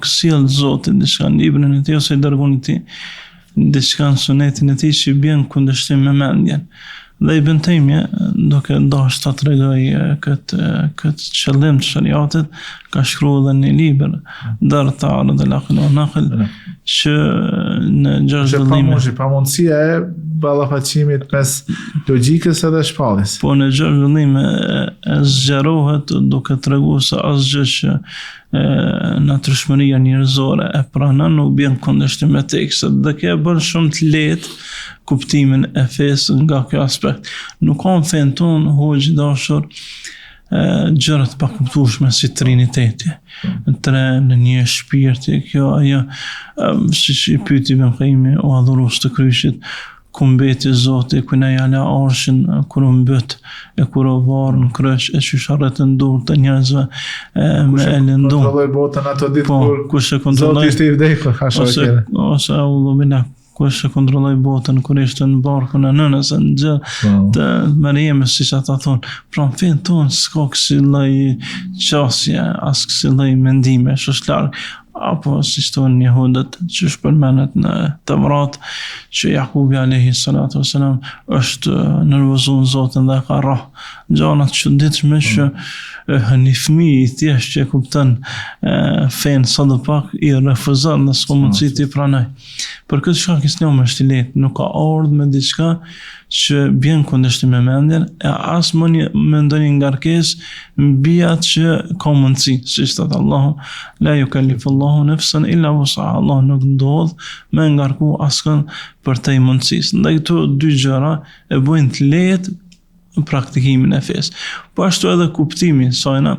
nuk sjell Zoti diçka në librin e tij ose i dërguarit e tij, diçka në sunetin e tij që bën kundërshtim me mendjen. Dhe Ibn Taymija, duke dashur ta tregojë këtë qëllim të shariatit, ka shkruar edhe një libër, Dar Ta'arud al-Aql wa Naql, që në 6 vëllime. Pa mundësia e ballafaqimit mes logjikës edhe shpalljes. Po në 6 vëllime zgjerohet duke treguar se asgjë që natyrshmëria njerëzore e pranon nuk bën kundërshtim me tekstet, dhe kjo bën shumë të lehtë kuptimin e fesë nga kjo aspekt. Nuk ka në fen tonë, hoxh i dashur, gjërat pa kuptueshme si triniteti, tre në një shpirti, kjo ajo siç i pyeti Ibn Qayyim o adhurues të kryqit, ku mbeti Zoti, ku na jala arshin, kur u mbët e kur u varr në kryq, e çish arretën dorë të njerëzve me elën dorë. Kontrolloi botën ato ditë kur kush e kontrolloi? Zoti ishte i vdekur, ose ullu bina. Kush e kontrolloi botën kur ishte në barkun e nënës në gjë të Mariamës, siç ata thonë. Pra në fen tonë s'ka kësi lloj qasje, as kësi lloj mendime, është larg. Apo siç thonë jehudët, që përmendet në Tevrat, që Jakubi alayhi salatu wasalam është nervozuar Zotin dhe ka rrah gjëra të çuditshme që një fëmijë i thjesht që kupton fen sadopak i refuzon në s'ka mundësi të pranoj. Për këtë shkak Islami është i lehtë, nuk ka ardhur me diçka që bën kundërshtim me mendjen, e as me ndonjë ngarkesë mbi atë që ka mundësi, siç thotë Allahu, la yukallifullahu nafsan illa wus'aha, Allah nuk ndodh me ngarku askën për të mundësisë. Ndaj këto dy gjëra e bëjnë të lehtë praktikimin e fesë. Po ashtu edhe kuptimi, sajna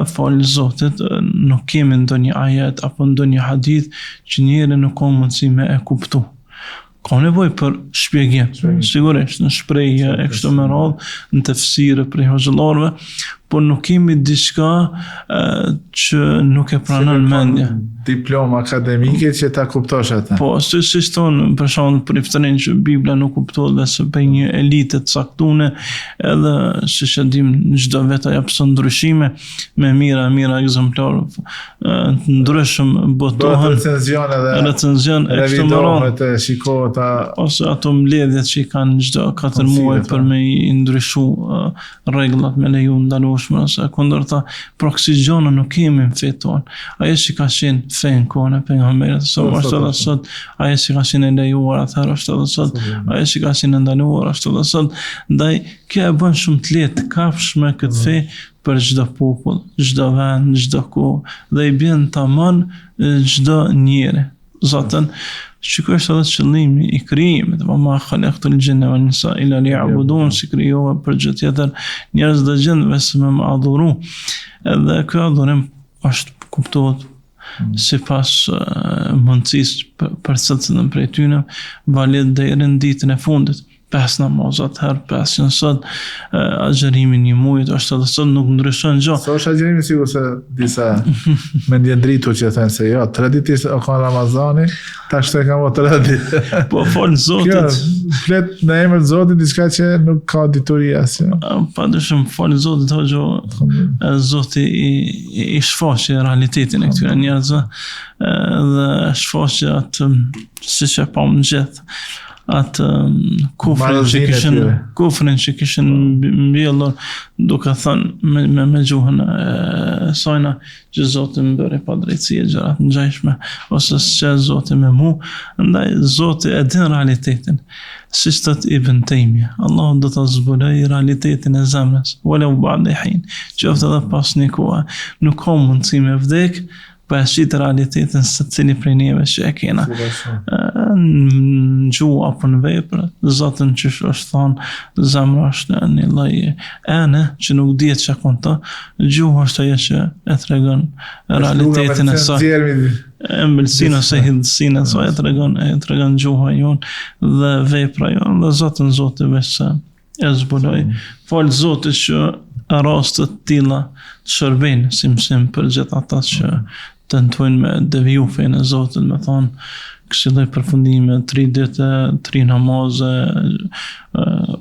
falë Zotit, nuk kemi ndonjë ajet apo ndonjë hadith që njëri nuk ka mundësi me e kuptu. Ka nevojë për shpjegim, sigurisht, në shprehje e kështu me radhë, në tefsire për hoxhallarëve, por nuk kemi diçka që nuk e pranon mendja. Diploma akademike që ta kuptosh atë. Po, siç thonë, për shembull, për iftarin që Bibla nuk kuptohet dhe se për një elitë të caktuar, edhe siç e dim, çdo vetë jap son ndryshime me mira ekzemplar të ndryshëm botohen. Recenzion e kështu me radhë. Shikohet ose ato mbledhjet që i kanë çdo 4 muaj për me i ndryshu rregullat me leju ndalueshme ose kundërta, por kësi gjona nuk kemi në fe tonë. Ajo që ka qenë fe në kohën e pejgamberit është edhe sot, ajo që ka qenë e lejuar atëherë është edhe sot, ajo që ka qenë e ndaluar është edhe sot. Ndaj kjo e bën shumë të lehtë kafshme këtë fe për çdo popull, çdo vend, çdo kohë, dhe i bën tamam çdo njeri. Zaten shikoj është edhe qëllimi i krijimit, ma khalaqtul jinna wan nisa illa liya'budun, si krijova për gjë tjetër njerëz dhe gjin vetëm me adhuru. Edhe ky adhurim është kuptohet sipas mundësisë për secilin prej tyre, valid deri në ditën e fundit. 5 namazat herë, 5 sot, agjërimi një muajit është edhe sot, nuk ndryshon gjë. So është agjërimi sigur se disa mendje dritur që thënë se jo, 3 ditë ishte ka Ramazani, tash të kam 3 ditë. Po fol Zotit. Kjo flet në emër të Zotit diçka që nuk ka dituri asnjë. Padyshim fol Zotit, hoxho, Zoti i shfaqe realitetin e këtyre njerëzve dhe shfaqe atë siç e pam gjithë. Atë kufrin që kishin mbjellur duke thënë me gjuhën e sajna që Zoti më bëri pa drejtësi e gjërat ngjashme, ose se Zoti me mu, ndaj Zoti e din realitetin. Siç thot Ibn Taymija, Allahu do ta zbuloj realitetin e zemrës, walau ba'da hin, qoftë edhe pas një kohe, nuk ka mundësi me vdek, pa e shqitë realitetin se cili prej neve që e kena në gjuhë apo në vepër. Zotën që është thonë, zemra është një lloj ene që nuk dihet çka konto, gjuhë është ajo që e tregon realitetin e saj. Embëlsinë ose hidhësinë e saj e tregon gjuha jonë dhe vepra jonë, dhe Zoti veç e zbuloj. Fal Zotit që rastet tilla të shërbejnë si mësim për gjithë ata që tentojnë me deviju fenë e Zotit, me thonë kësi lloj përfundime, 3 ditë, 3 namaze,